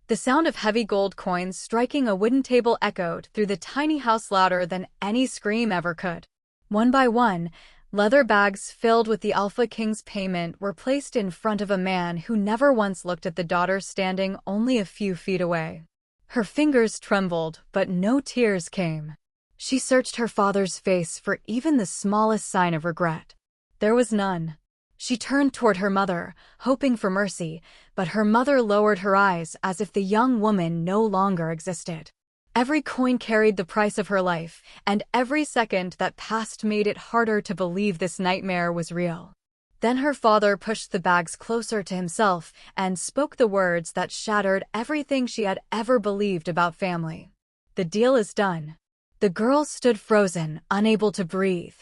The sound of heavy gold coins striking a wooden table echoed through the tiny house louder than any scream ever could. One by one, leather bags filled with the Alpha King's payment were placed in front of a man who never once looked at the daughter standing only a few feet away. Her fingers trembled, but no tears came. She searched her father's face for even the smallest sign of regret. There was none. She turned toward her mother, hoping for mercy, but her mother lowered her eyes as if the young woman no longer existed. Every coin carried the price of her life, and every second that passed made it harder to believe this nightmare was real. Then her father pushed the bags closer to himself and spoke the words that shattered everything she had ever believed about family. The deal is done. The girl stood frozen, unable to breathe.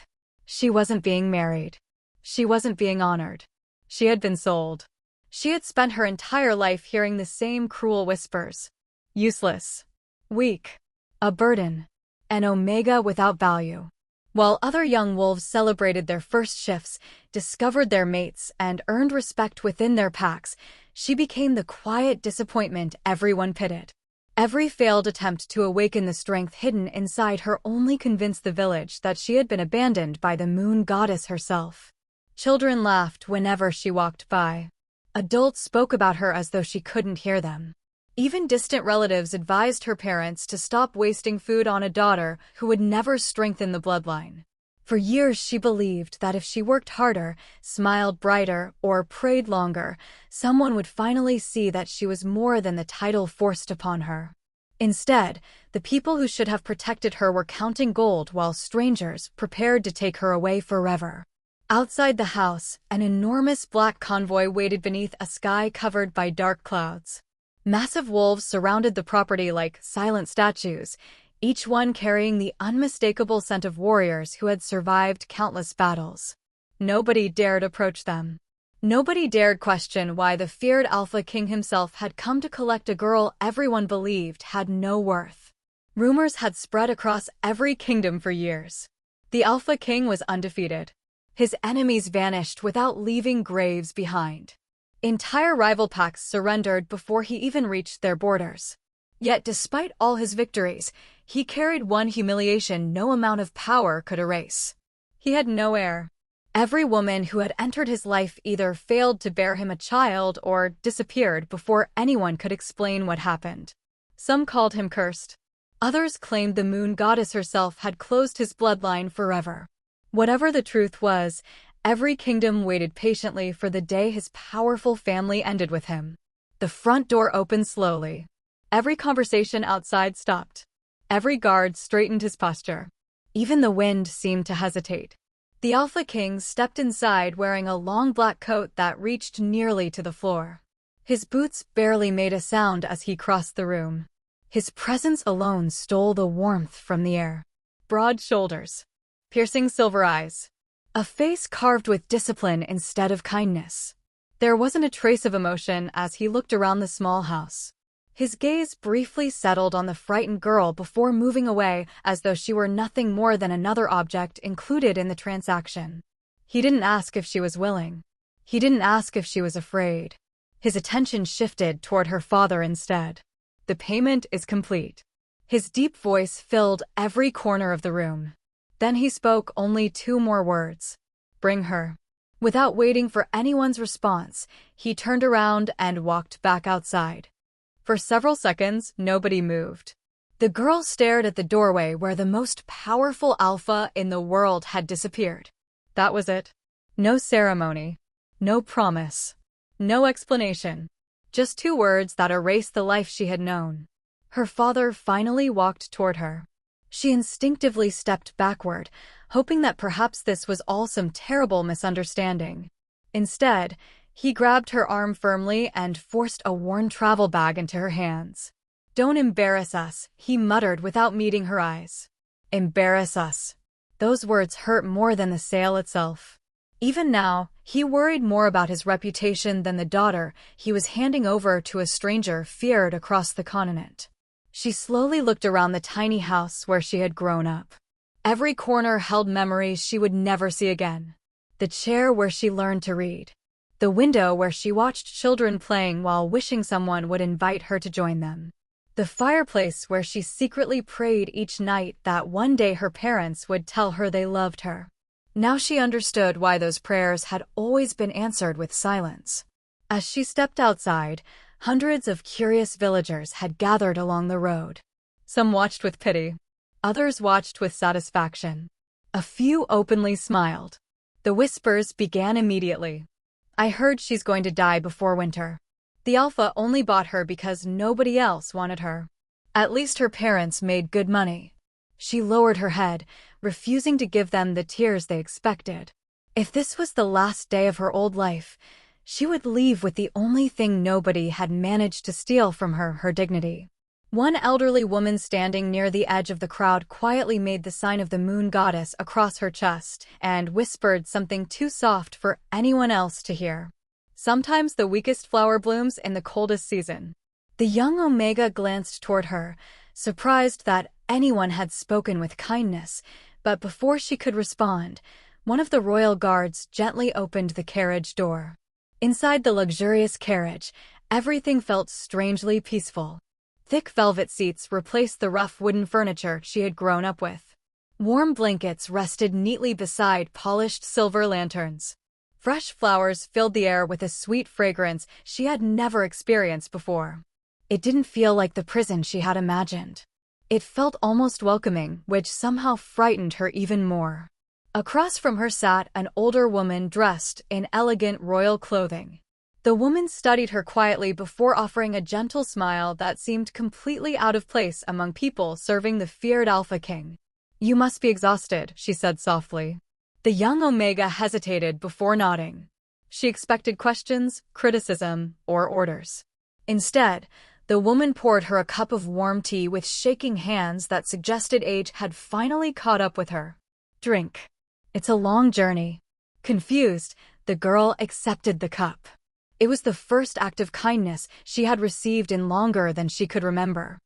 She wasn't being married. She wasn't being honored. She had been sold. She had spent her entire life hearing the same cruel whispers. Useless. Weak. A burden. An omega without value. While other young wolves celebrated their first shifts, discovered their mates, and earned respect within their packs, she became the quiet disappointment everyone pitied. Every failed attempt to awaken the strength hidden inside her only convinced the village that she had been abandoned by the moon goddess herself. Children laughed whenever she walked by. Adults spoke about her as though she couldn't hear them. Even distant relatives advised her parents to stop wasting food on a daughter who would never strengthen the bloodline. For years she believed that if she worked harder, smiled brighter, or prayed longer, someone would finally see that she was more than the title forced upon her. Instead, the people who should have protected her were counting gold while strangers prepared to take her away forever. Outside the house, an enormous black convoy waited beneath a sky covered by dark clouds. Massive wolves surrounded the property like silent statues, each one carrying the unmistakable scent of warriors who had survived countless battles. Nobody dared approach them. Nobody dared question why the feared Alpha King himself had come to collect a girl everyone believed had no worth. Rumors had spread across every kingdom for years. The Alpha King was undefeated. His enemies vanished without leaving graves behind. Entire rival packs surrendered before he even reached their borders. Yet despite all his victories, he carried one humiliation no amount of power could erase. He had no heir. Every woman who had entered his life either failed to bear him a child or disappeared before anyone could explain what happened. Some called him cursed. Others claimed the moon goddess herself had closed his bloodline forever. Whatever the truth was, every kingdom waited patiently for the day his powerful family ended with him. The front door opened slowly. Every conversation outside stopped. Every guard straightened his posture. Even the wind seemed to hesitate. The Alpha King stepped inside wearing a long black coat that reached nearly to the floor. His boots barely made a sound as he crossed the room. His presence alone stole the warmth from the air. Broad shoulders. Piercing silver eyes. A face carved with discipline instead of kindness. There wasn't a trace of emotion as he looked around the small house. His gaze briefly settled on the frightened girl before moving away as though she were nothing more than another object included in the transaction. He didn't ask if she was willing. He didn't ask if she was afraid. His attention shifted toward her father instead. The payment is complete. His deep voice filled every corner of the room. Then he spoke only 2 more words. Bring her. Without waiting for anyone's response, he turned around and walked back outside. For several seconds, nobody moved. The girl stared at the doorway where the most powerful alpha in the world had disappeared. That was it. No ceremony. No promise. No explanation. Just 2 words that erased the life she had known. Her father finally walked toward her. She instinctively stepped backward, hoping that perhaps this was all some terrible misunderstanding. Instead, he grabbed her arm firmly and forced a worn travel bag into her hands. Don't embarrass us, he muttered without meeting her eyes. Embarrass us. Those words hurt more than the sale itself. Even now, he worried more about his reputation than the daughter he was handing over to a stranger feared across the continent. She slowly looked around the tiny house where she had grown up. Every corner held memories she would never see again. The chair where she learned to read. The window where she watched children playing while wishing someone would invite her to join them. The fireplace where she secretly prayed each night that one day her parents would tell her they loved her. Now she understood why those prayers had always been answered with silence. As she stepped outside, hundreds of curious villagers had gathered along the road. Some watched with pity. Others watched with satisfaction. A few openly smiled. The whispers began immediately. I heard she's going to die before winter. The Alpha only bought her because nobody else wanted her. At least her parents made good money. She lowered her head, refusing to give them the tears they expected. If this was the last day of her old life, she would leave with the only thing nobody had managed to steal from her, her dignity. One elderly woman standing near the edge of the crowd quietly made the sign of the moon goddess across her chest and whispered something too soft for anyone else to hear. Sometimes the weakest flower blooms in the coldest season. The young Omega glanced toward her, surprised that anyone had spoken with kindness, but before she could respond, one of the royal guards gently opened the carriage door. Inside the luxurious carriage, everything felt strangely peaceful. Thick velvet seats replaced the rough wooden furniture she had grown up with. Warm blankets rested neatly beside polished silver lanterns. Fresh flowers filled the air with a sweet fragrance she had never experienced before. It didn't feel like the prison she had imagined. It felt almost welcoming, which somehow frightened her even more. Across from her sat an older woman dressed in elegant royal clothing. The woman studied her quietly before offering a gentle smile that seemed completely out of place among people serving the feared Alpha King. You must be exhausted, she said softly. The young Omega hesitated before nodding. She expected questions, criticism, or orders. Instead, the woman poured her a cup of warm tea with shaking hands that suggested age had finally caught up with her. Drink. It's a long journey. Confused, the girl accepted the cup. It was the first act of kindness she had received in longer than she could remember.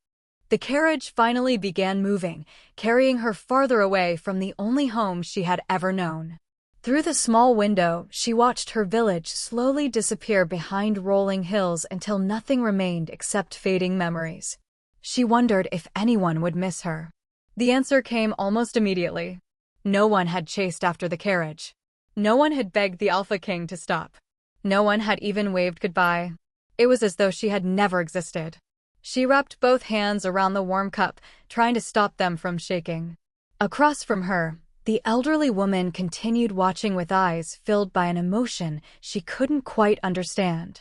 The carriage finally began moving, carrying her farther away from the only home she had ever known. Through the small window, she watched her village slowly disappear behind rolling hills until nothing remained except fading memories. She wondered if anyone would miss her. The answer came almost immediately. No one had chased after the carriage. No one had begged the Alpha King to stop. No one had even waved goodbye. It was as though she had never existed. She wrapped both hands around the warm cup, trying to stop them from shaking. Across from her, the elderly woman continued watching with eyes filled by an emotion she couldn't quite understand.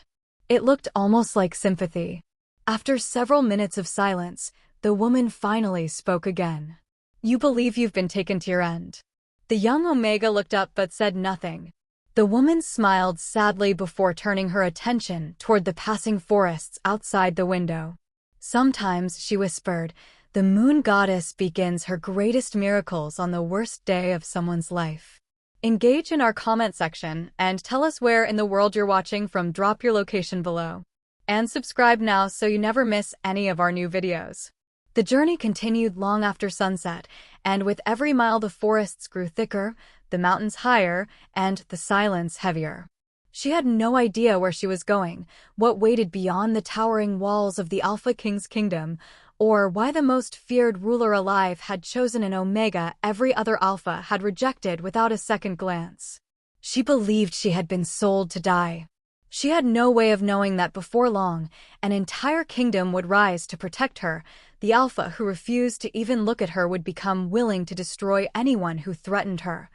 It looked almost like sympathy. After several minutes of silence, the woman finally spoke again. You believe you've been taken to your end. The young Omega looked up but said nothing. The woman smiled sadly before turning her attention toward the passing forests outside the window. Sometimes, she whispered, the moon goddess begins her greatest miracles on the worst day of someone's life. Engage in our comment section and tell us where in the world you're watching from. Drop your location below. And subscribe now so you never miss any of our new videos. The journey continued long after sunset, and with every mile the forests grew thicker, the mountains higher, and the silence heavier. She had no idea where she was going, what waited beyond the towering walls of the Alpha King's kingdom, or why the most feared ruler alive had chosen an Omega every other Alpha had rejected without a second glance. She believed she had been sold to die. She had no way of knowing that before long, an entire kingdom would rise to protect her. The Alpha who refused to even look at her would become willing to destroy anyone who threatened her.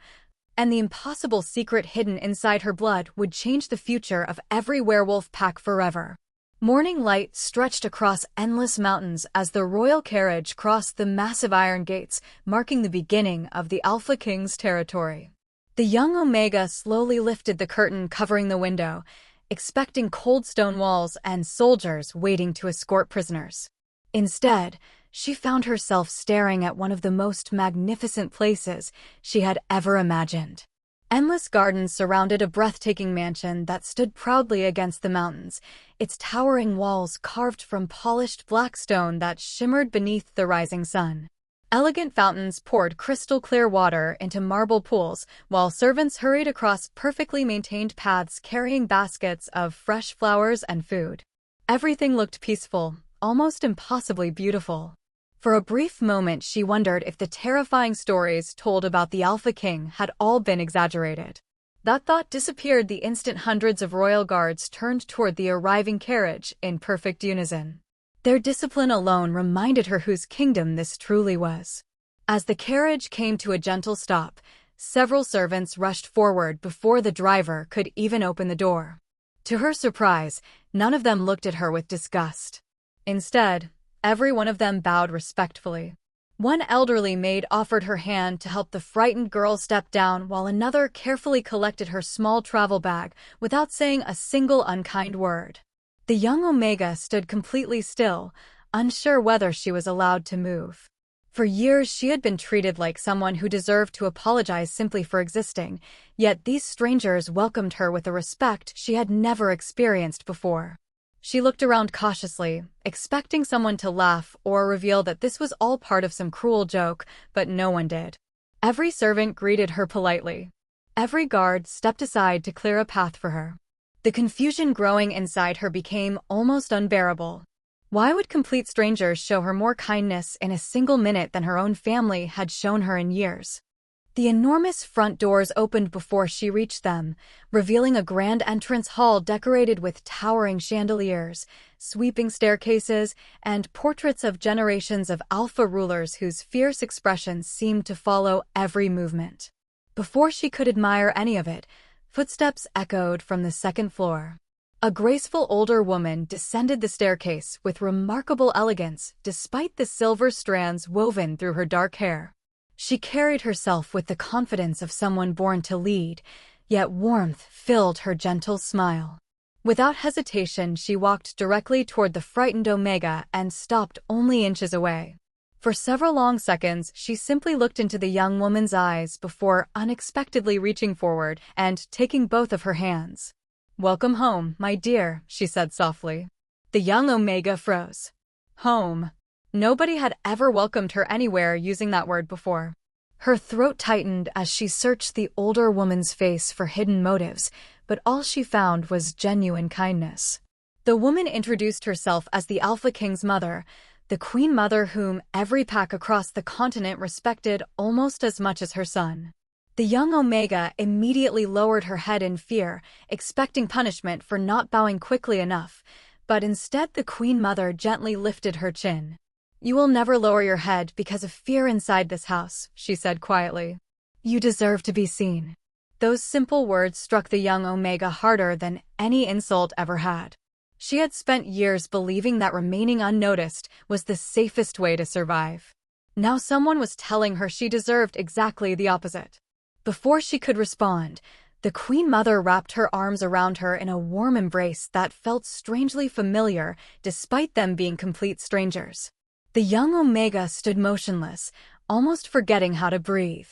And the impossible secret hidden inside her blood would change the future of every werewolf pack forever. Morning light stretched across endless mountains as the royal carriage crossed the massive iron gates, marking the beginning of the Alpha King's territory. The young Omega slowly lifted the curtain covering the window, expecting cold stone walls and soldiers waiting to escort prisoners. Instead, she found herself staring at one of the most magnificent places she had ever imagined. Endless gardens surrounded a breathtaking mansion that stood proudly against the mountains, its towering walls carved from polished black stone that shimmered beneath the rising sun. Elegant fountains poured crystal-clear water into marble pools, while servants hurried across perfectly maintained paths carrying baskets of fresh flowers and food. Everything looked peaceful, almost impossibly beautiful. For a brief moment she wondered if the terrifying stories told about the Alpha King had all been exaggerated. That thought disappeared the instant hundreds of royal guards turned toward the arriving carriage in perfect unison. Their discipline alone reminded her whose kingdom this truly was. As the carriage came to a gentle stop, several servants rushed forward before the driver could even open the door. To her surprise, none of them looked at her with disgust. Instead, every one of them bowed respectfully. One elderly maid offered her hand to help the frightened girl step down, while another carefully collected her small travel bag without saying a single unkind word. The young Omega stood completely still, unsure whether she was allowed to move. For years she had been treated like someone who deserved to apologize simply for existing, yet these strangers welcomed her with a respect she had never experienced before. She looked around cautiously, expecting someone to laugh or reveal that this was all part of some cruel joke, but no one did. Every servant greeted her politely. Every guard stepped aside to clear a path for her. The confusion growing inside her became almost unbearable. Why would complete strangers show her more kindness in a single minute than her own family had shown her in years? The enormous front doors opened before she reached them, revealing a grand entrance hall decorated with towering chandeliers, sweeping staircases, and portraits of generations of Alpha rulers whose fierce expressions seemed to follow every movement. Before she could admire any of it, footsteps echoed from the second floor. A graceful older woman descended the staircase with remarkable elegance despite the silver strands woven through her dark hair. She carried herself with the confidence of someone born to lead, yet warmth filled her gentle smile. Without hesitation, she walked directly toward the frightened Omega and stopped only inches away. For several long seconds, she simply looked into the young woman's eyes before unexpectedly reaching forward and taking both of her hands. "Welcome home, my dear," she said softly. The young Omega froze. Home. Nobody had ever welcomed her anywhere using that word before. Her throat tightened as she searched the older woman's face for hidden motives, but all she found was genuine kindness. The woman introduced herself as the Alpha King's mother, the Queen Mother whom every pack across the continent respected almost as much as her son. The young Omega immediately lowered her head in fear, expecting punishment for not bowing quickly enough, but instead the Queen Mother gently lifted her chin. "You will never lower your head because of fear inside this house," she said quietly. "You deserve to be seen." Those simple words struck the young Omega harder than any insult ever had. She had spent years believing that remaining unnoticed was the safest way to survive. Now someone was telling her she deserved exactly the opposite. Before she could respond, the Queen Mother wrapped her arms around her in a warm embrace that felt strangely familiar despite them being complete strangers. The young Omega stood motionless, almost forgetting how to breathe.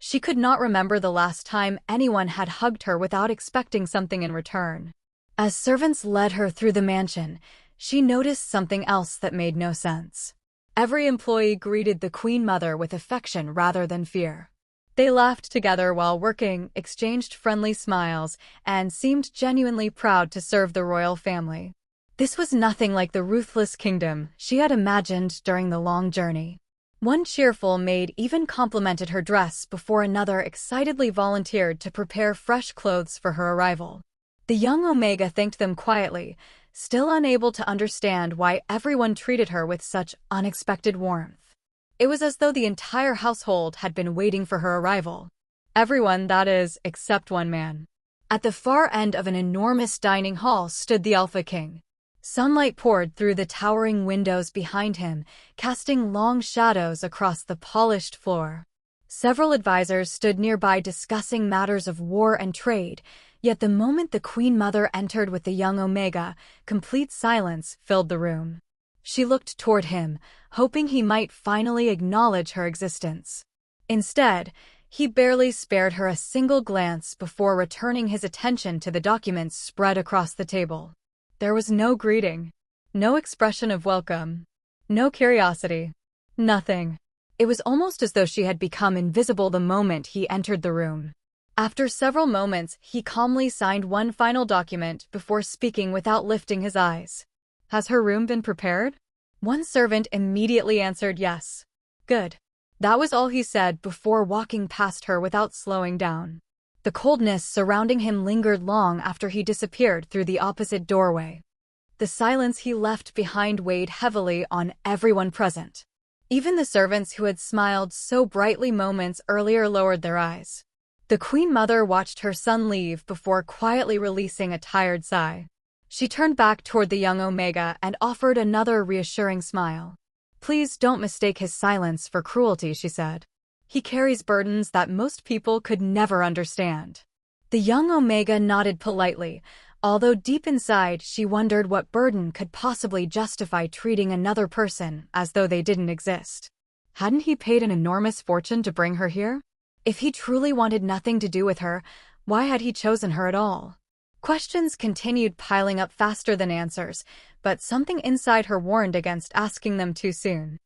She could not remember the last time anyone had hugged her without expecting something in return. As servants led her through the mansion, she noticed something else that made no sense. Every employee greeted the Queen Mother with affection rather than fear. They laughed together while working, exchanged friendly smiles, and seemed genuinely proud to serve the royal family. This was nothing like the ruthless kingdom she had imagined during the long journey. One cheerful maid even complimented her dress before another excitedly volunteered to prepare fresh clothes for her arrival. The young Omega thanked them quietly, still unable to understand why everyone treated her with such unexpected warmth. It was as though the entire household had been waiting for her arrival. Everyone, that is, except one man. At the far end of an enormous dining hall stood the Alpha King. Sunlight poured through the towering windows behind him, casting long shadows across the polished floor. Several advisors stood nearby discussing matters of war and trade, yet the moment the Queen Mother entered with the young Omega, complete silence filled the room. She looked toward him, hoping he might finally acknowledge her existence. Instead, he barely spared her a single glance before returning his attention to the documents spread across the table. There was no greeting, no expression of welcome, no curiosity, nothing. It was almost as though she had become invisible the moment he entered the room. After several moments, he calmly signed one final document before speaking without lifting his eyes. "Has her room been prepared?" One servant immediately answered yes. "Good." That was all he said before walking past her without slowing down. The coldness surrounding him lingered long after he disappeared through the opposite doorway. The silence he left behind weighed heavily on everyone present. Even the servants who had smiled so brightly moments earlier lowered their eyes. The Queen Mother watched her son leave before quietly releasing a tired sigh. She turned back toward the young Omega and offered another reassuring smile. "Please don't mistake his silence for cruelty," she said. "He carries burdens that most people could never understand." The young Omega nodded politely, although deep inside she wondered what burden could possibly justify treating another person as though they didn't exist. Hadn't he paid an enormous fortune to bring her here? If he truly wanted nothing to do with her, why had he chosen her at all? Questions continued piling up faster than answers, but something inside her warned against asking them too soon.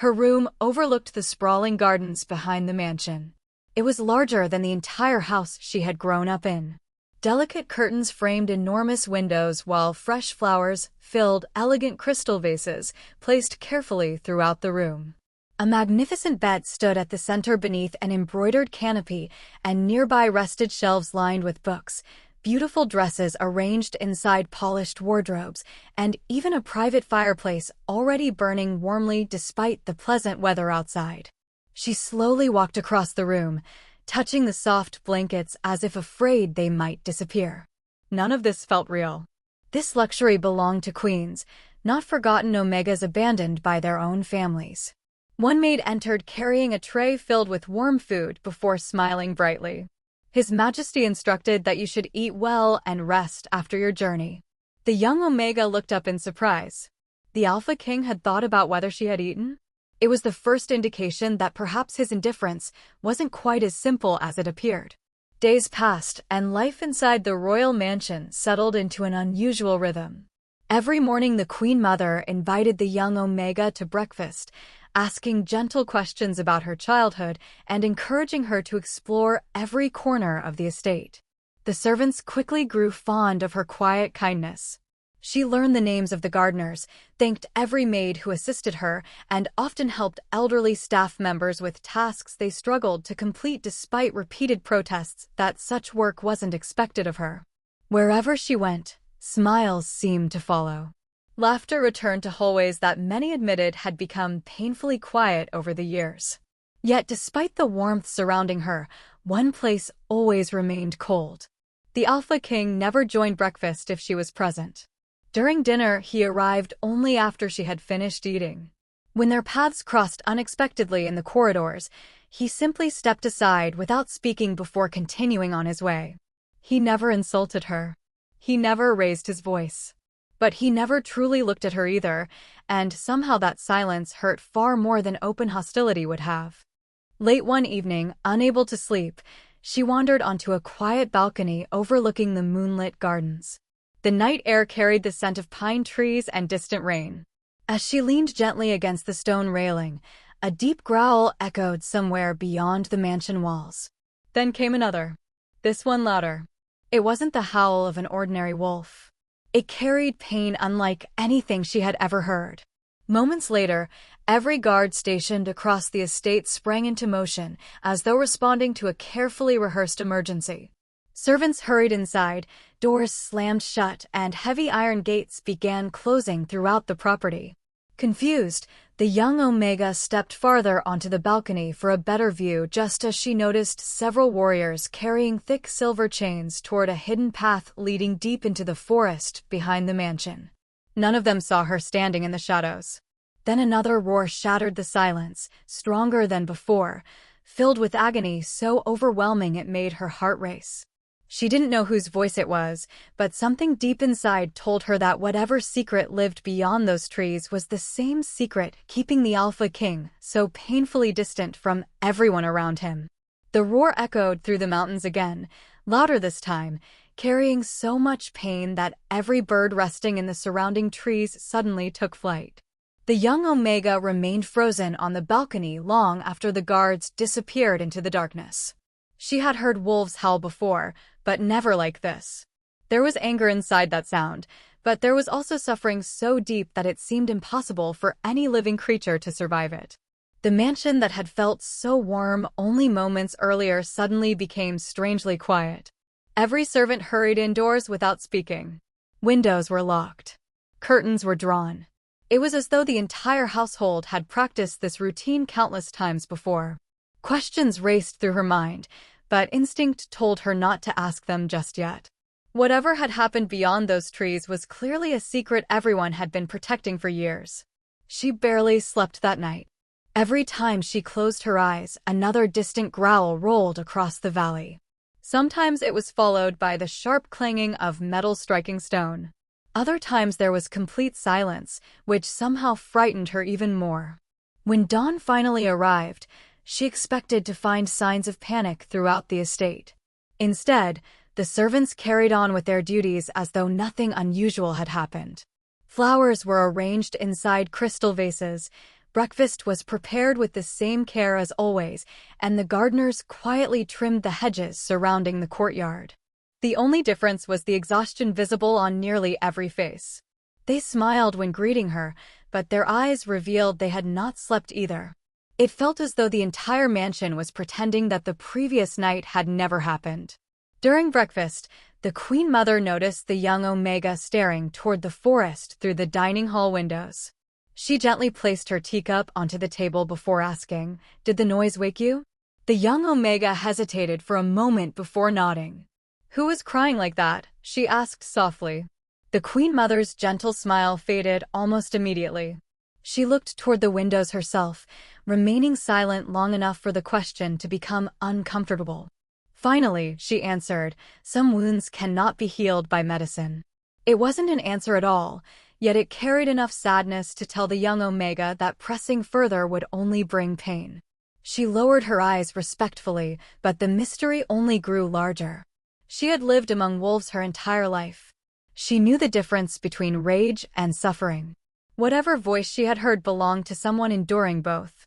Her room overlooked the sprawling gardens behind the mansion. It was larger than the entire house she had grown up in. Delicate curtains framed enormous windows while fresh flowers filled elegant crystal vases placed carefully throughout the room. A magnificent bed stood at the center beneath an embroidered canopy, and nearby rested shelves lined with books, beautiful dresses arranged inside polished wardrobes, and even a private fireplace already burning warmly despite the pleasant weather outside. She slowly walked across the room, touching the soft blankets as if afraid they might disappear. None of this felt real. This luxury belonged to queens, not forgotten Omegas abandoned by their own families. One maid entered carrying a tray filled with warm food before smiling brightly. "His Majesty instructed that you should eat well and rest after your journey." The young Omega looked up in surprise. The Alpha King had thought about whether she had eaten? It was the first indication that perhaps his indifference wasn't quite as simple as it appeared. Days passed, and life inside the royal mansion settled into an unusual rhythm. Every morning the Queen Mother invited the young Omega to breakfast, asking gentle questions about her childhood and encouraging her to explore every corner of the estate. The servants quickly grew fond of her quiet kindness. She learned the names of the gardeners, thanked every maid who assisted her, and often helped elderly staff members with tasks they struggled to complete despite repeated protests that such work wasn't expected of her. Wherever she went, smiles seemed to follow. Laughter returned to hallways that many admitted had become painfully quiet over the years. Yet despite the warmth surrounding her, one place always remained cold. The Alpha King never joined breakfast if she was present. During dinner, he arrived only after she had finished eating. When their paths crossed unexpectedly in the corridors, he simply stepped aside without speaking before continuing on his way. He never insulted her. He never raised his voice. But he never truly looked at her either, and somehow that silence hurt far more than open hostility would have. Late one evening, unable to sleep, she wandered onto a quiet balcony overlooking the moonlit gardens. The night air carried the scent of pine trees and distant rain. As she leaned gently against the stone railing, a deep growl echoed somewhere beyond the mansion walls. Then came another. This one louder. It wasn't the howl of an ordinary wolf. It carried pain unlike anything she had ever heard. Moments later, every guard stationed across the estate sprang into motion, as though responding to a carefully rehearsed emergency. Servants hurried inside, doors slammed shut, and heavy iron gates began closing throughout the property. Confused, the young Omega stepped farther onto the balcony for a better view just as she noticed several warriors carrying thick silver chains toward a hidden path leading deep into the forest behind the mansion. None of them saw her standing in the shadows. Then another roar shattered the silence, stronger than before, filled with agony so overwhelming it made her heart race. She didn't know whose voice it was, but something deep inside told her that whatever secret lived beyond those trees was the same secret keeping the Alpha King so painfully distant from everyone around him. The roar echoed through the mountains again, louder this time, carrying so much pain that every bird resting in the surrounding trees suddenly took flight. The young Omega remained frozen on the balcony long after the guards disappeared into the darkness. She had heard wolves howl before, but never like this. There was anger inside that sound, but there was also suffering so deep that it seemed impossible for any living creature to survive it. The mansion that had felt so warm only moments earlier suddenly became strangely quiet. Every servant hurried indoors without speaking. Windows were locked. Curtains were drawn. It was as though the entire household had practiced this routine countless times before. Questions raced through her mind, but instinct told her not to ask them just yet. Whatever had happened beyond those trees was clearly a secret everyone had been protecting for years. She barely slept that night. Every time she closed her eyes, another distant growl rolled across the valley. Sometimes it was followed by the sharp clanging of metal striking stone. Other times there was complete silence, which somehow frightened her even more. When dawn finally arrived, she expected to find signs of panic throughout the estate. Instead, the servants carried on with their duties as though nothing unusual had happened. Flowers were arranged inside crystal vases, breakfast was prepared with the same care as always, and the gardeners quietly trimmed the hedges surrounding the courtyard. The only difference was the exhaustion visible on nearly every face. They smiled when greeting her, but their eyes revealed they had not slept either. It felt as though the entire mansion was pretending that the previous night had never happened. During breakfast, the Queen Mother noticed the young Omega staring toward the forest through the dining hall windows. She gently placed her teacup onto the table before asking, "Did the noise wake you?" The young Omega hesitated for a moment before nodding. "Who was crying like that?" she asked softly. The Queen Mother's gentle smile faded almost immediately. She looked toward the windows herself, remaining silent long enough for the question to become uncomfortable. Finally, she answered, "Some wounds cannot be healed by medicine." It wasn't an answer at all, yet it carried enough sadness to tell the young Omega that pressing further would only bring pain. She lowered her eyes respectfully, but the mystery only grew larger. She had lived among wolves her entire life. She knew the difference between rage and suffering. Whatever voice she had heard belonged to someone enduring both.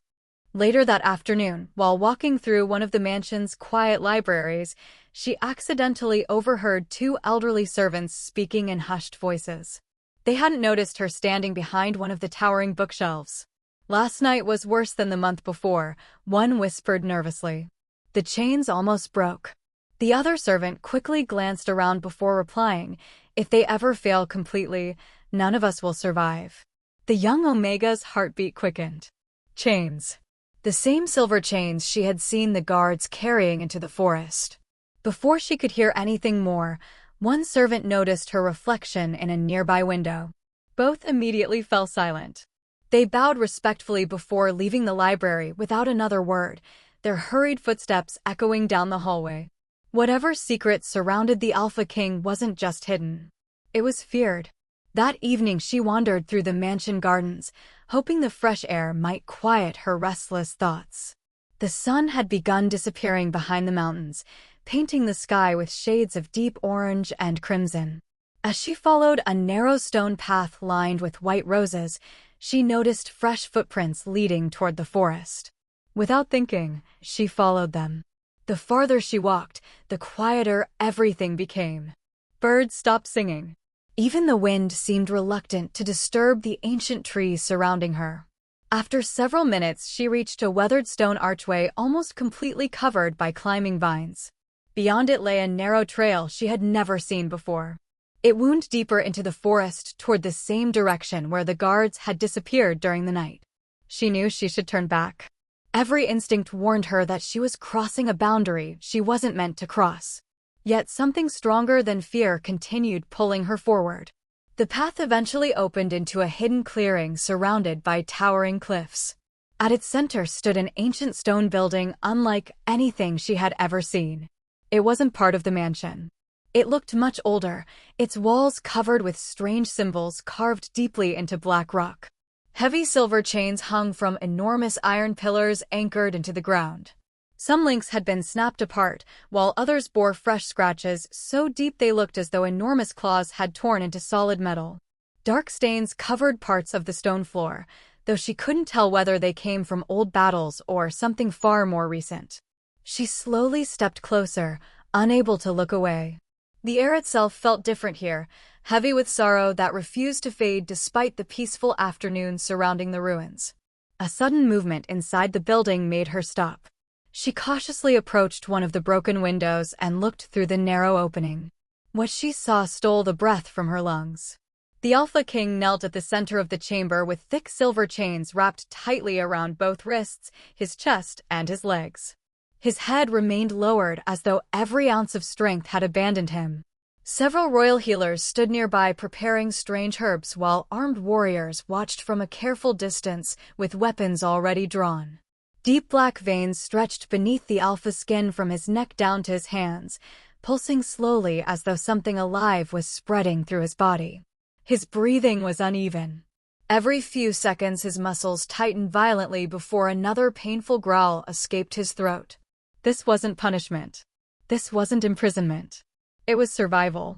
Later that afternoon, while walking through one of the mansion's quiet libraries, she accidentally overheard two elderly servants speaking in hushed voices. They hadn't noticed her standing behind one of the towering bookshelves. "Last night was worse than the month before," one whispered nervously. "The chains almost broke." The other servant quickly glanced around before replying, "If they ever fail completely, none of us will survive." The young Omega's heartbeat quickened. Chains. The same silver chains she had seen the guards carrying into the forest. Before she could hear anything more, one servant noticed her reflection in a nearby window. Both immediately fell silent. They bowed respectfully before leaving the library without another word, their hurried footsteps echoing down the hallway. Whatever secret surrounded the Alpha King wasn't just hidden. It was feared. That evening she wandered through the mansion gardens, hoping the fresh air might quiet her restless thoughts. The sun had begun disappearing behind the mountains, painting the sky with shades of deep orange and crimson. As she followed a narrow stone path lined with white roses, she noticed fresh footprints leading toward the forest. Without thinking, she followed them. The farther she walked, the quieter everything became. Birds stopped singing. Even the wind seemed reluctant to disturb the ancient trees surrounding her. After several minutes, she reached a weathered stone archway almost completely covered by climbing vines. Beyond it lay a narrow trail she had never seen before. It wound deeper into the forest toward the same direction where the guards had disappeared during the night. She knew she should turn back. Every instinct warned her that she was crossing a boundary she wasn't meant to cross. Yet something stronger than fear continued pulling her forward. The path eventually opened into a hidden clearing surrounded by towering cliffs. At its center stood an ancient stone building unlike anything she had ever seen. It wasn't part of the mansion. It looked much older, its walls covered with strange symbols carved deeply into black rock. Heavy silver chains hung from enormous iron pillars anchored into the ground. Some links had been snapped apart, while others bore fresh scratches so deep they looked as though enormous claws had torn into solid metal. Dark stains covered parts of the stone floor, though she couldn't tell whether they came from old battles or something far more recent. She slowly stepped closer, unable to look away. The air itself felt different here, heavy with sorrow that refused to fade despite the peaceful afternoon surrounding the ruins. A sudden movement inside the building made her stop. She cautiously approached one of the broken windows and looked through the narrow opening. What she saw stole the breath from her lungs. The Alpha King knelt at the center of the chamber with thick silver chains wrapped tightly around both wrists, his chest, and his legs. His head remained lowered as though every ounce of strength had abandoned him. Several royal healers stood nearby preparing strange herbs while armed warriors watched from a careful distance with weapons already drawn. Deep black veins stretched beneath the Alpha skin from his neck down to his hands, pulsing slowly as though something alive was spreading through his body. His breathing was uneven. Every few seconds his muscles tightened violently before another painful growl escaped his throat. This wasn't punishment. This wasn't imprisonment. It was survival.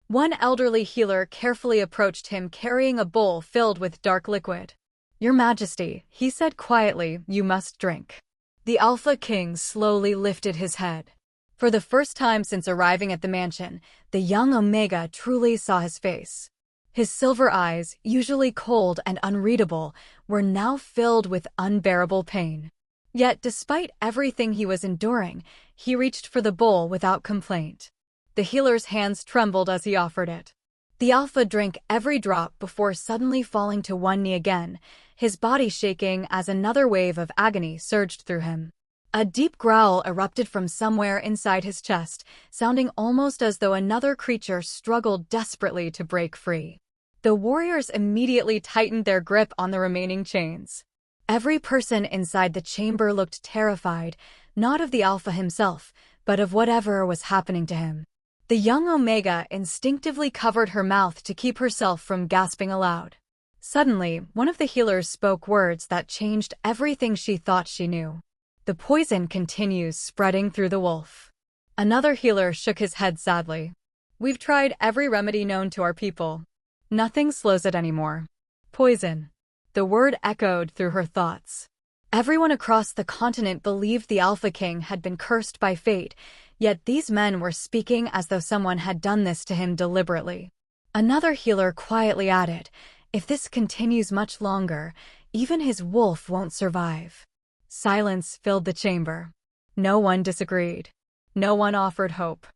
One elderly healer carefully approached him carrying a bowl filled with dark liquid. "Your Majesty," he said quietly, "you must drink." The Alpha King slowly lifted his head. For the first time since arriving at the mansion, the young Omega truly saw his face. His silver eyes, usually cold and unreadable, were now filled with unbearable pain. Yet, despite everything he was enduring, he reached for the bowl without complaint. The healer's hands trembled as he offered it. The Alpha drank every drop before suddenly falling to one knee again, his body shaking as another wave of agony surged through him. A deep growl erupted from somewhere inside his chest, sounding almost as though another creature struggled desperately to break free. The warriors immediately tightened their grip on the remaining chains. Every person inside the chamber looked terrified, not of the Alpha himself, but of whatever was happening to him. The young Omega instinctively covered her mouth to keep herself from gasping aloud. Suddenly, one of the healers spoke words that changed everything she thought she knew. "The poison continues spreading through the wolf." Another healer shook his head sadly. "We've tried every remedy known to our people. Nothing slows it anymore." Poison. The word echoed through her thoughts. Everyone across the continent believed the Alpha King had been cursed by fate, yet these men were speaking as though someone had done this to him deliberately. Another healer quietly added, "If this continues much longer, even his wolf won't survive." Silence filled the chamber. No one disagreed. No one offered hope.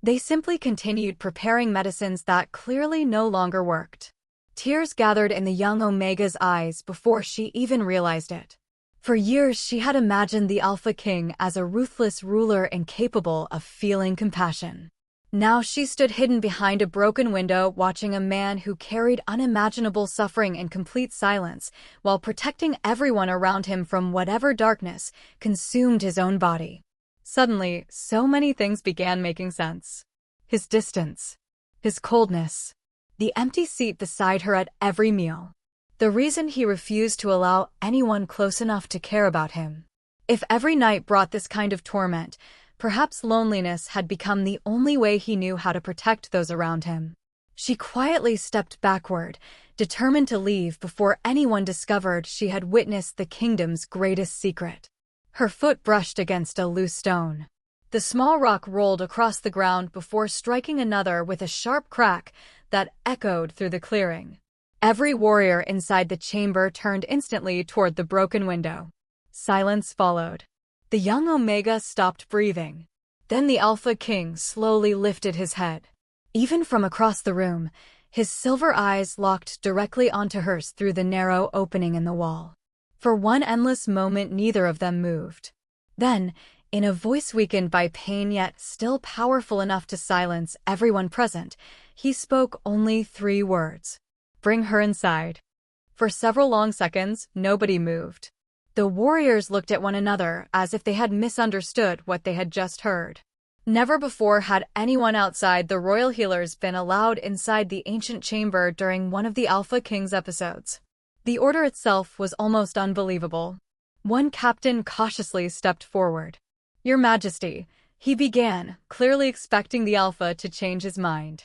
They simply continued preparing medicines that clearly no longer worked. Tears gathered in the young Omega's eyes before she even realized it. For years she had imagined the Alpha King as a ruthless ruler incapable of feeling compassion. Now she stood hidden behind a broken window watching a man who carried unimaginable suffering in complete silence while protecting everyone around him from whatever darkness consumed his own body. Suddenly, so many things began making sense. His distance, his coldness, the empty seat beside her at every meal. The reason he refused to allow anyone close enough to care about him. If every night brought this kind of torment, perhaps loneliness had become the only way he knew how to protect those around him. She quietly stepped backward, determined to leave before anyone discovered she had witnessed the kingdom's greatest secret. Her foot brushed against a loose stone. The small rock rolled across the ground before striking another with a sharp crack that echoed through the clearing. Every warrior inside the chamber turned instantly toward the broken window. Silence followed. The young Omega stopped breathing. Then the Alpha King slowly lifted his head. Even from across the room, his silver eyes locked directly onto hers through the narrow opening in the wall. For one endless moment neither of them moved. Then, in a voice weakened by pain yet still powerful enough to silence everyone present, he spoke only 3 words. "Bring her inside." For several long seconds, nobody moved. The warriors looked at one another as if they had misunderstood what they had just heard. Never before had anyone outside the royal healers been allowed inside the ancient chamber during one of the Alpha King's episodes. The order itself was almost unbelievable. One captain cautiously stepped forward. "Your Majesty," he began, clearly expecting the Alpha to change his mind.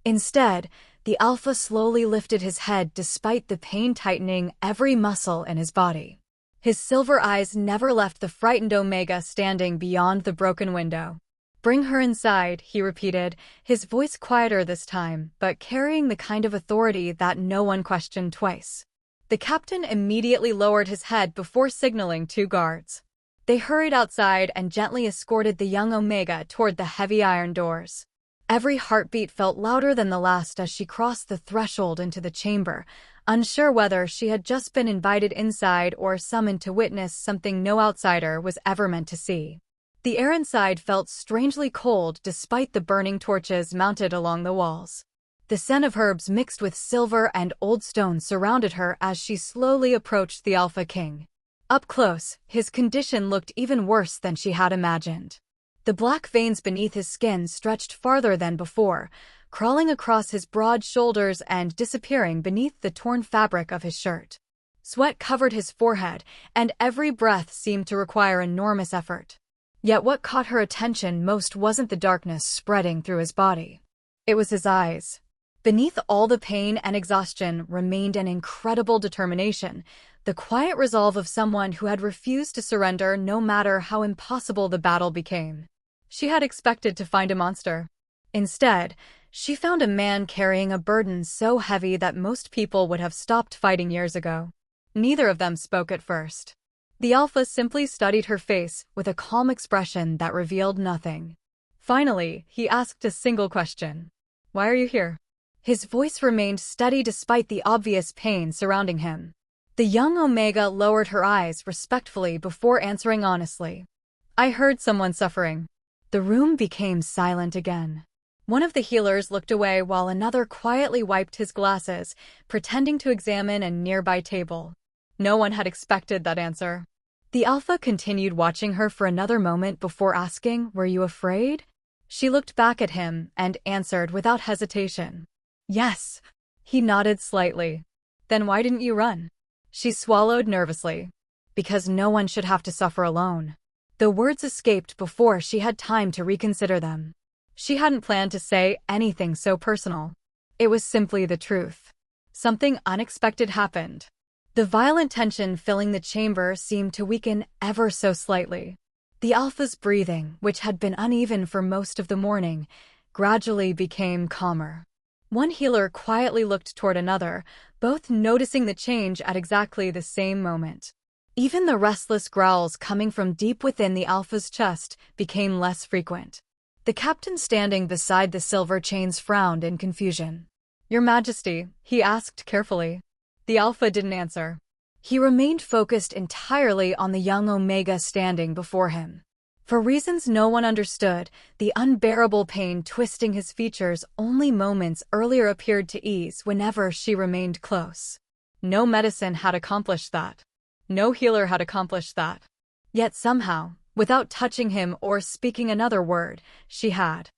Instead, The Alpha slowly lifted his head despite the pain tightening every muscle in his body. His silver eyes never left the frightened Omega standing beyond the broken window. "Bring her inside," he repeated, his voice quieter this time, but carrying the kind of authority that no one questioned twice. The captain immediately lowered his head before signaling 2 guards. They hurried outside and gently escorted the young Omega toward the heavy iron doors. Every heartbeat felt louder than the last as she crossed the threshold into the chamber, unsure whether she had just been invited inside or summoned to witness something no outsider was ever meant to see. The air inside felt strangely cold despite the burning torches mounted along the walls. The scent of herbs mixed with silver and old stone surrounded her as she slowly approached the Alpha King. Up close, his condition looked even worse than she had imagined. The black veins beneath his skin stretched farther than before, crawling across his broad shoulders and disappearing beneath the torn fabric of his shirt. Sweat covered his forehead, and every breath seemed to require enormous effort. Yet what caught her attention most wasn't the darkness spreading through his body. It was his eyes. Beneath all the pain and exhaustion remained an incredible determination, the quiet resolve of someone who had refused to surrender no matter how impossible the battle became. She had expected to find a monster. Instead, she found a man carrying a burden so heavy that most people would have stopped fighting years ago. Neither of them spoke at first. The Alpha simply studied her face with a calm expression that revealed nothing. Finally, he asked a single question. "Why are you here?" His voice remained steady despite the obvious pain surrounding him. The young Omega lowered her eyes respectfully before answering honestly. "I heard someone suffering." The room became silent again. One of the healers looked away while another quietly wiped his glasses, pretending to examine a nearby table. No one had expected that answer. The Alpha continued watching her for another moment before asking, "Were you afraid?" She looked back at him and answered without hesitation. "Yes." He nodded slightly. "Then why didn't you run?" She swallowed nervously. "Because no one should have to suffer alone." The words escaped before she had time to reconsider them. She hadn't planned to say anything so personal. It was simply the truth. Something unexpected happened. The violent tension filling the chamber seemed to weaken ever so slightly. The Alpha's breathing, which had been uneven for most of the morning, gradually became calmer. One healer quietly looked toward another, both noticing the change at exactly the same moment. Even the restless growls coming from deep within the Alpha's chest became less frequent. The captain standing beside the silver chains frowned in confusion. "Your Majesty," he asked carefully. The Alpha didn't answer. He remained focused entirely on the young Omega standing before him. For reasons no one understood, the unbearable pain twisting his features only moments earlier appeared to ease whenever she remained close. No medicine had accomplished that. No healer had accomplished that. Yet somehow, without touching him or speaking another word, she had.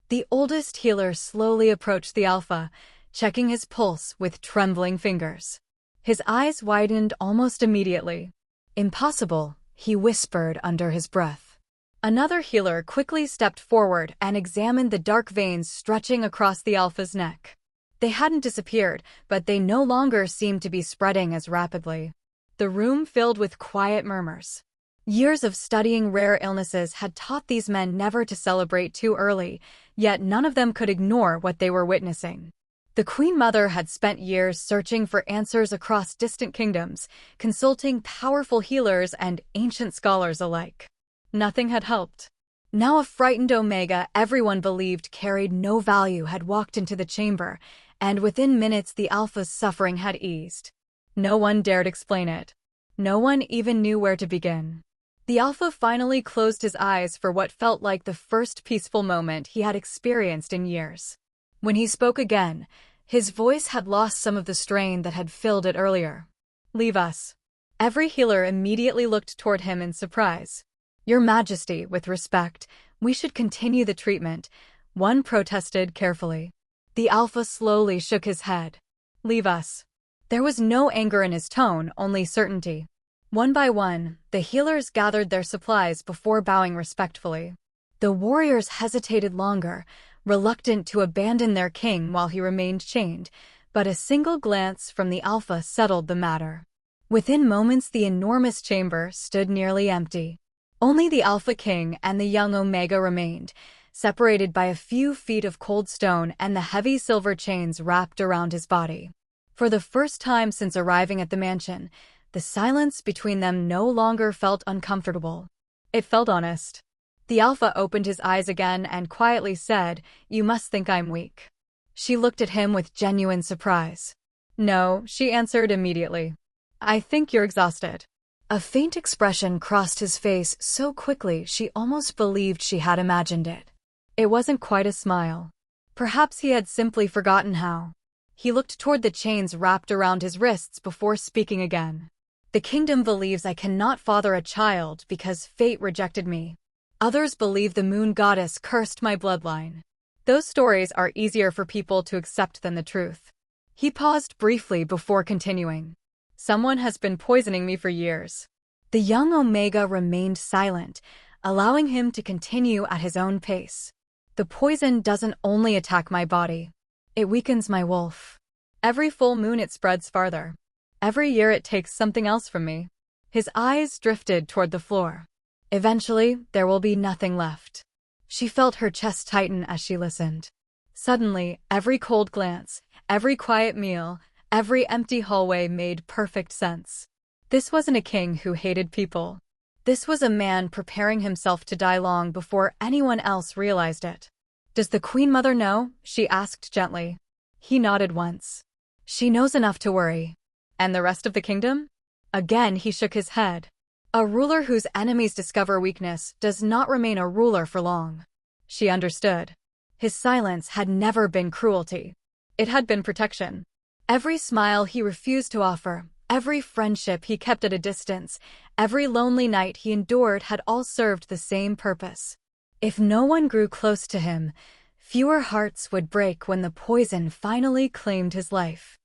The oldest healer slowly approached the Alpha, checking his pulse with trembling fingers. His eyes widened almost immediately. "Impossible," he whispered under his breath. Another healer quickly stepped forward and examined the dark veins stretching across the Alpha's neck. They hadn't disappeared, but they no longer seemed to be spreading as rapidly. The room filled with quiet murmurs. Years of studying rare illnesses had taught these men never to celebrate too early, yet none of them could ignore what they were witnessing. The Queen Mother had spent years searching for answers across distant kingdoms, consulting powerful healers and ancient scholars alike. Nothing had helped. Now a frightened Omega everyone believed carried no value had walked into the chamber, and within minutes the Alpha's suffering had eased. No one dared explain it. No one even knew where to begin. The Alpha finally closed his eyes for what felt like the first peaceful moment he had experienced in years. When he spoke again, his voice had lost some of the strain that had filled it earlier. "Leave us." Every healer immediately looked toward him in surprise. "Your Majesty, with respect, we should continue the treatment," one protested carefully. The Alpha slowly shook his head. "Leave us." There was no anger in his tone, only certainty. One by one, the healers gathered their supplies before bowing respectfully. The warriors hesitated longer, reluctant to abandon their king while he remained chained, but a single glance from the Alpha settled the matter. Within moments, the enormous chamber stood nearly empty. Only the Alpha King and the young Omega remained, separated by a few feet of cold stone and the heavy silver chains wrapped around his body. For the first time since arriving at the mansion, the silence between them no longer felt uncomfortable. It felt honest. The Alpha opened his eyes again and quietly said, "You must think I'm weak." She looked at him with genuine surprise. "No," she answered immediately. "I think you're exhausted." A faint expression crossed his face so quickly she almost believed she had imagined it. It wasn't quite a smile. Perhaps he had simply forgotten how. He looked toward the chains wrapped around his wrists before speaking again. "The kingdom believes I cannot father a child because fate rejected me. Others believe the moon goddess cursed my bloodline. Those stories are easier for people to accept than the truth." He paused briefly before continuing. "Someone has been poisoning me for years." The young Omega remained silent, allowing him to continue at his own pace. "The poison doesn't only attack my body. It weakens my wolf. Every full moon it spreads farther. Every year it takes something else from me." His eyes drifted toward the floor. "Eventually, there will be nothing left." She felt her chest tighten as she listened. Suddenly, every cold glance, every quiet meal, every empty hallway made perfect sense. This wasn't a king who hated people. This was a man preparing himself to die long before anyone else realized it. "Does the Queen Mother know?" she asked gently. He nodded once. "She knows enough to worry." "And the rest of the kingdom?" Again he shook his head. "A ruler whose enemies discover weakness does not remain a ruler for long." She understood. His silence had never been cruelty. It had been protection. Every smile he refused to offer, every friendship he kept at a distance, every lonely night he endured had all served the same purpose. If no one grew close to him, fewer hearts would break when the poison finally claimed his life.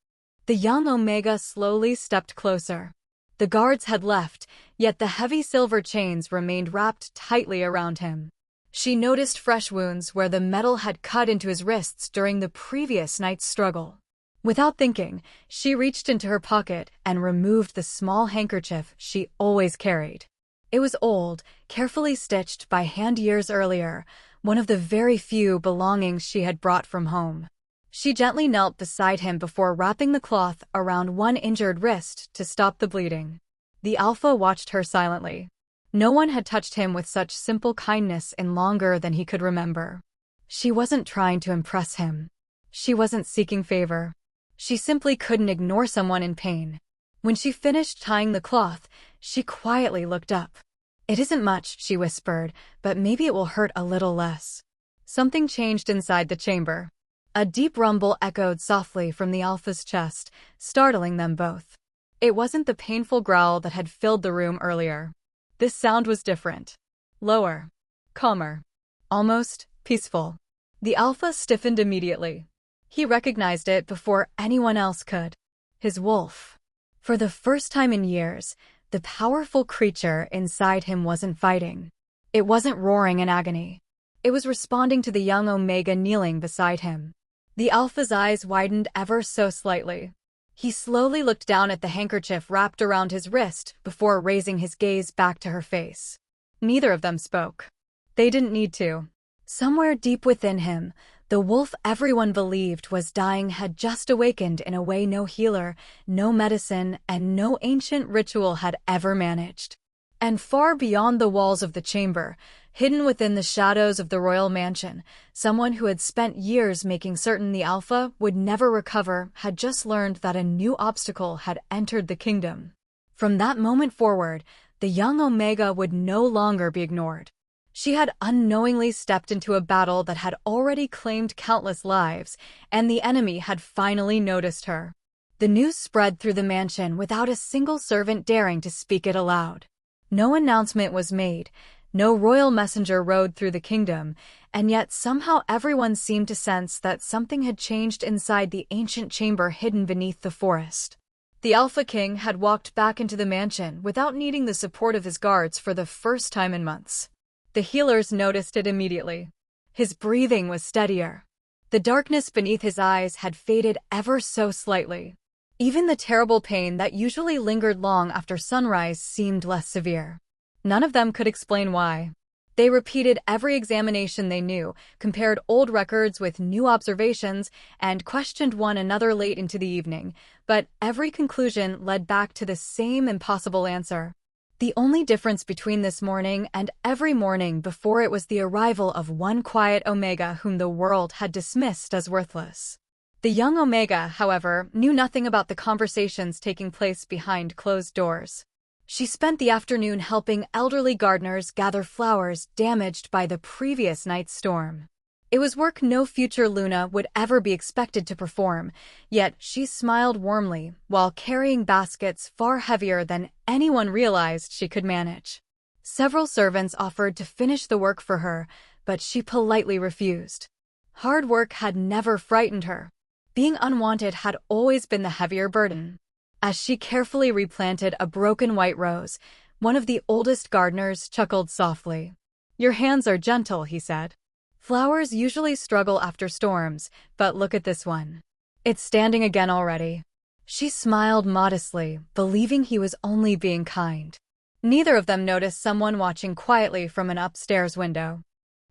The young Omega slowly stepped closer. The guards had left, yet the heavy silver chains remained wrapped tightly around him. She noticed fresh wounds where the metal had cut into his wrists during the previous night's struggle. Without thinking, she reached into her pocket and removed the small handkerchief she always carried. It was old, carefully stitched by hand years earlier, one of the very few belongings she had brought from home. She gently knelt beside him before wrapping the cloth around one injured wrist to stop the bleeding. The Alpha watched her silently. No one had touched him with such simple kindness in longer than he could remember. She wasn't trying to impress him. She wasn't seeking favor. She simply couldn't ignore someone in pain. When she finished tying the cloth, she quietly looked up. "It isn't much," she whispered, "but maybe it will hurt a little less." Something changed inside the chamber. A deep rumble echoed softly from the Alpha's chest, startling them both. It wasn't the painful growl that had filled the room earlier. This sound was different. Lower. Calmer. Almost peaceful. The Alpha stiffened immediately. He recognized it before anyone else could. His wolf. For the first time in years, the powerful creature inside him wasn't fighting. It wasn't roaring in agony. It was responding to the young Omega kneeling beside him. The Alpha's eyes widened ever so slightly. He slowly looked down at the handkerchief wrapped around his wrist before raising his gaze back to her face. Neither of them spoke. They didn't need to. Somewhere deep within him, the wolf everyone believed was dying had just awakened in a way no healer, no medicine, and no ancient ritual had ever managed. And far beyond the walls of the chamber, hidden within the shadows of the royal mansion, someone who had spent years making certain the Alpha would never recover had just learned that a new obstacle had entered the kingdom. From that moment forward, the young Omega would no longer be ignored. She had unknowingly stepped into a battle that had already claimed countless lives, and the enemy had finally noticed her. The news spread through the mansion without a single servant daring to speak it aloud. No announcement was made, no royal messenger rode through the kingdom, and yet somehow everyone seemed to sense that something had changed inside the ancient chamber hidden beneath the forest. The Alpha King had walked back into the mansion without needing the support of his guards for the first time in months. The healers noticed it immediately. His breathing was steadier. The darkness beneath his eyes had faded ever so slightly. Even the terrible pain that usually lingered long after sunrise seemed less severe. None of them could explain why. They repeated every examination they knew, compared old records with new observations, and questioned one another late into the evening, but every conclusion led back to the same impossible answer. The only difference between this morning and every morning before it was the arrival of one quiet Omega whom the world had dismissed as worthless. The young Omega, however, knew nothing about the conversations taking place behind closed doors. She spent the afternoon helping elderly gardeners gather flowers damaged by the previous night's storm. It was work no future Luna would ever be expected to perform, yet she smiled warmly while carrying baskets far heavier than anyone realized she could manage. Several servants offered to finish the work for her, but she politely refused. Hard work had never frightened her. Being unwanted had always been the heavier burden. As she carefully replanted a broken white rose, one of the oldest gardeners chuckled softly. "Your hands are gentle," he said. "Flowers usually struggle after storms, but look at this one. It's standing again already." She smiled modestly, believing he was only being kind. Neither of them noticed someone watching quietly from an upstairs window.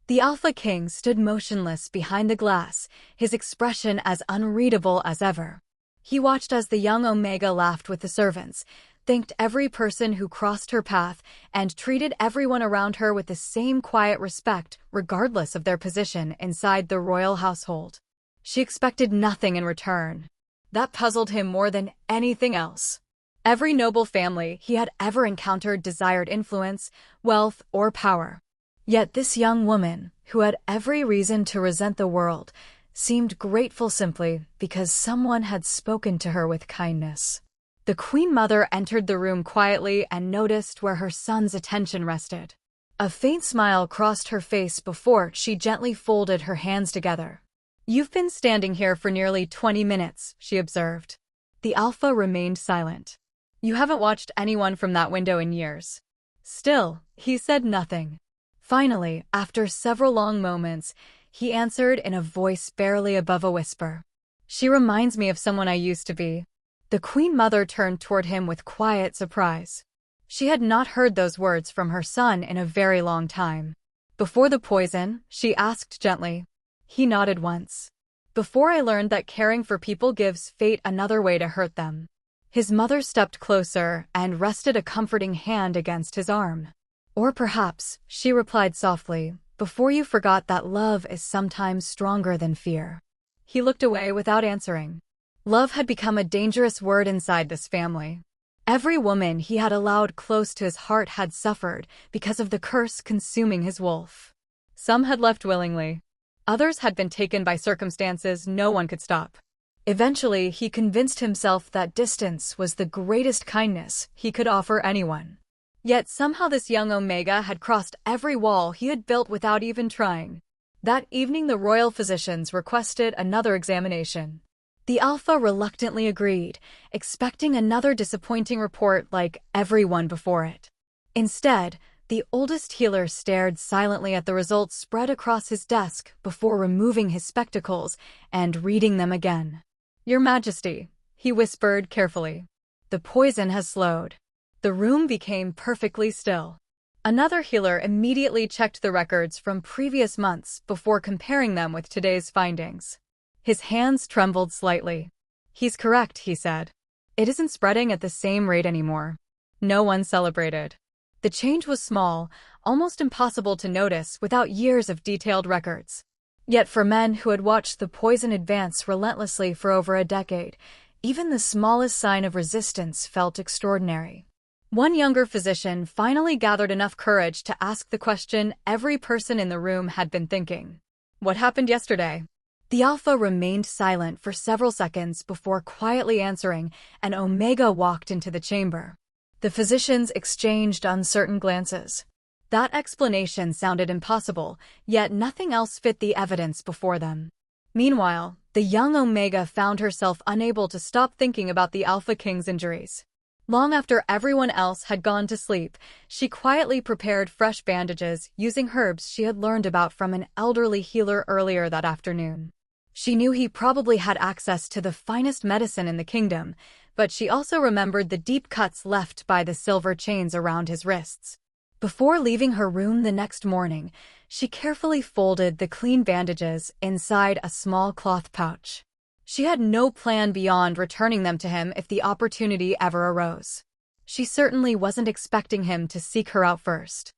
The Alpha King stood motionless behind the glass, his expression as unreadable as ever. He watched as the young Omega laughed with the servants, thanked every person who crossed her path, and treated everyone around her with the same quiet respect, regardless of their position inside the royal household. She expected nothing in return. That puzzled him more than anything else. Every noble family he had ever encountered desired influence, wealth, or power. Yet this young woman, who had every reason to resent the world, seemed grateful simply because someone had spoken to her with kindness. The Queen Mother entered the room quietly and noticed where her son's attention rested. A faint smile crossed her face before she gently folded her hands together. "You've been standing here for nearly 20 minutes, she observed. The Alpha remained silent. "You haven't watched anyone from that window in years." Still, he said nothing. Finally, after several long moments, he answered in a voice barely above a whisper. "She reminds me of someone I used to be." The Queen Mother turned toward him with quiet surprise. She had not heard those words from her son in a very long time. "Before the poison?" she asked gently. He nodded once. "Before I learned that caring for people gives fate another way to hurt them." His mother stepped closer and rested a comforting hand against his arm. "Or perhaps," she replied softly, "before you forgot that love is sometimes stronger than fear." He looked away without answering. Love had become a dangerous word inside this family. Every woman he had allowed close to his heart had suffered because of the curse consuming his wolf. Some had left willingly. Others had been taken by circumstances no one could stop. Eventually, he convinced himself that distance was the greatest kindness he could offer anyone. Yet somehow this young Omega had crossed every wall he had built without even trying. That evening the royal physicians requested another examination. The Alpha reluctantly agreed, expecting another disappointing report like everyone before it. Instead, the oldest healer stared silently at the results spread across his desk before removing his spectacles and reading them again. "Your Majesty," he whispered carefully, "the poison has slowed." The room became perfectly still. Another healer immediately checked the records from previous months before comparing them with today's findings. His hands trembled slightly. "He's correct," he said. "It isn't spreading at the same rate anymore." No one celebrated. The change was small, almost impossible to notice without years of detailed records. Yet for men who had watched the poison advance relentlessly for over a decade, even the smallest sign of resistance felt extraordinary. One younger physician finally gathered enough courage to ask the question every person in the room had been thinking. "What happened yesterday?" The Alpha remained silent for several seconds before quietly answering, and Omega walked into the chamber. The physicians exchanged uncertain glances. That explanation sounded impossible, yet nothing else fit the evidence before them. Meanwhile, the young Omega found herself unable to stop thinking about the Alpha King's injuries. Long after everyone else had gone to sleep, she quietly prepared fresh bandages using herbs she had learned about from an elderly healer earlier that afternoon. She knew he probably had access to the finest medicine in the kingdom, but she also remembered the deep cuts left by the silver chains around his wrists. Before leaving her room the next morning, she carefully folded the clean bandages inside a small cloth pouch. She had no plan beyond returning them to him if the opportunity ever arose. She certainly wasn't expecting him to seek her out first.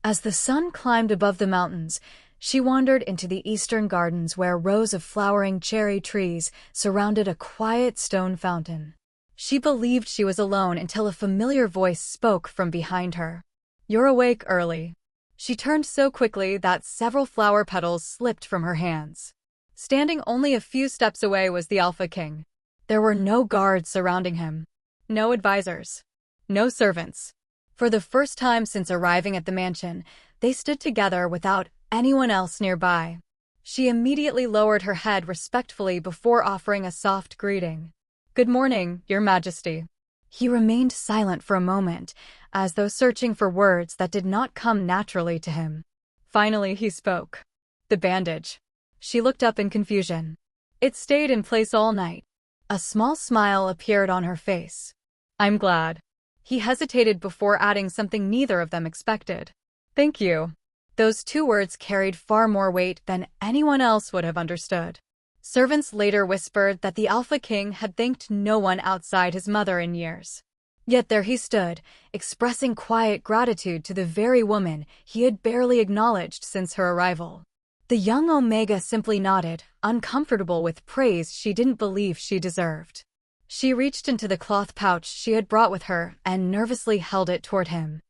As the sun climbed above the mountains, she wandered into the eastern gardens where rows of flowering cherry trees surrounded a quiet stone fountain. She believed she was alone until a familiar voice spoke from behind her. "You're awake early." She turned so quickly that several flower petals slipped from her hands. Standing only a few steps away was the Alpha King. There were no guards surrounding him. No advisors. No servants. For the first time since arriving at the mansion, they stood together without anyone else nearby. She immediately lowered her head respectfully before offering a soft greeting. "Good morning, Your Majesty." He remained silent for a moment, as though searching for words that did not come naturally to him. Finally, he spoke. "The bandage." She looked up in confusion. "It stayed in place all night." A small smile appeared on her face. "I'm glad." He hesitated before adding something neither of them expected. "Thank you." Those two words carried far more weight than anyone else would have understood. Servants later whispered that the Alpha King had thanked no one outside his mother in years. Yet there he stood, expressing quiet gratitude to the very woman he had barely acknowledged since her arrival. The young Omega simply nodded, uncomfortable with praise she didn't believe she deserved. She reached into the cloth pouch she had brought with her and nervously held it toward him.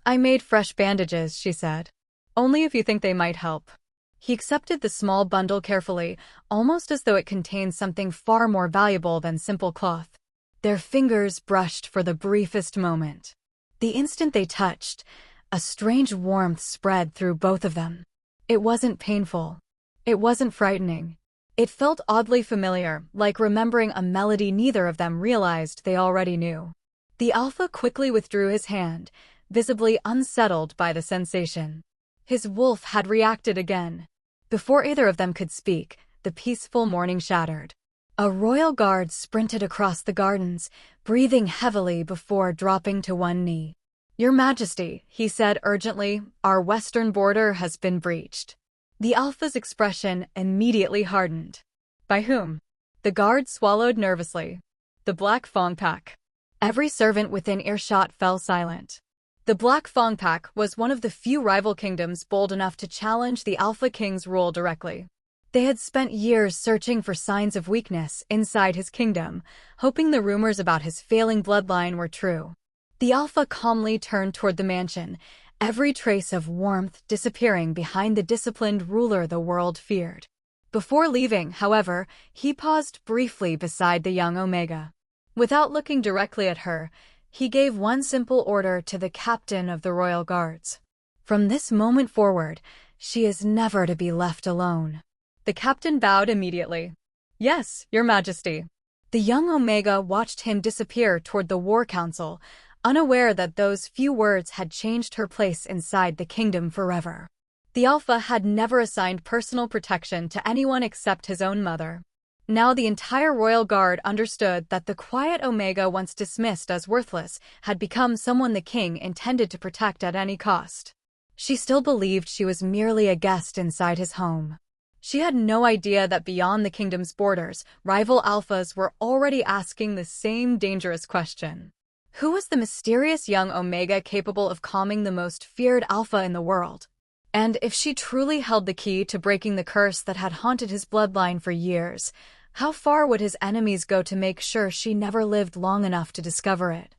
"I made fresh bandages," she said. "Only if you think they might help." He accepted the small bundle carefully, almost as though it contained something far more valuable than simple cloth. Their fingers brushed for the briefest moment. The instant they touched, a strange warmth spread through both of them. It wasn't painful. It wasn't frightening. It felt oddly familiar, like remembering a melody neither of them realized they already knew. The Alpha quickly withdrew his hand, visibly unsettled by the sensation. His wolf had reacted again. Before either of them could speak, the peaceful morning shattered. A royal guard sprinted across the gardens, breathing heavily before dropping to one knee. "Your Majesty," he said urgently, "our western border has been breached." The Alpha's expression immediately hardened. "By whom?" The guard swallowed nervously. "The Black Fang Pack." Every servant within earshot fell silent. The Black Fang Pack was one of the few rival kingdoms bold enough to challenge the Alpha King's rule directly. They had spent years searching for signs of weakness inside his kingdom, hoping the rumors about his failing bloodline were true. The Alpha calmly turned toward the mansion, every trace of warmth disappearing behind the disciplined ruler the world feared. Before leaving, however, he paused briefly beside the young Omega. Without looking directly at her, he gave one simple order to the captain of the royal guards. "From this moment forward, she is never to be left alone." The captain bowed immediately. "Yes, Your Majesty." The young Omega watched him disappear toward the War Council, unaware that those few words had changed her place inside the kingdom forever. The Alpha had never assigned personal protection to anyone except his own mother. Now the entire royal guard understood that the quiet Omega once dismissed as worthless had become someone the king intended to protect at any cost. She still believed she was merely a guest inside his home. She had no idea that beyond the kingdom's borders, rival alphas were already asking the same dangerous question. Who was the mysterious young Omega capable of calming the most feared alpha in the world? And if she truly held the key to breaking the curse that had haunted his bloodline for years, how far would his enemies go to make sure she never lived long enough to discover it?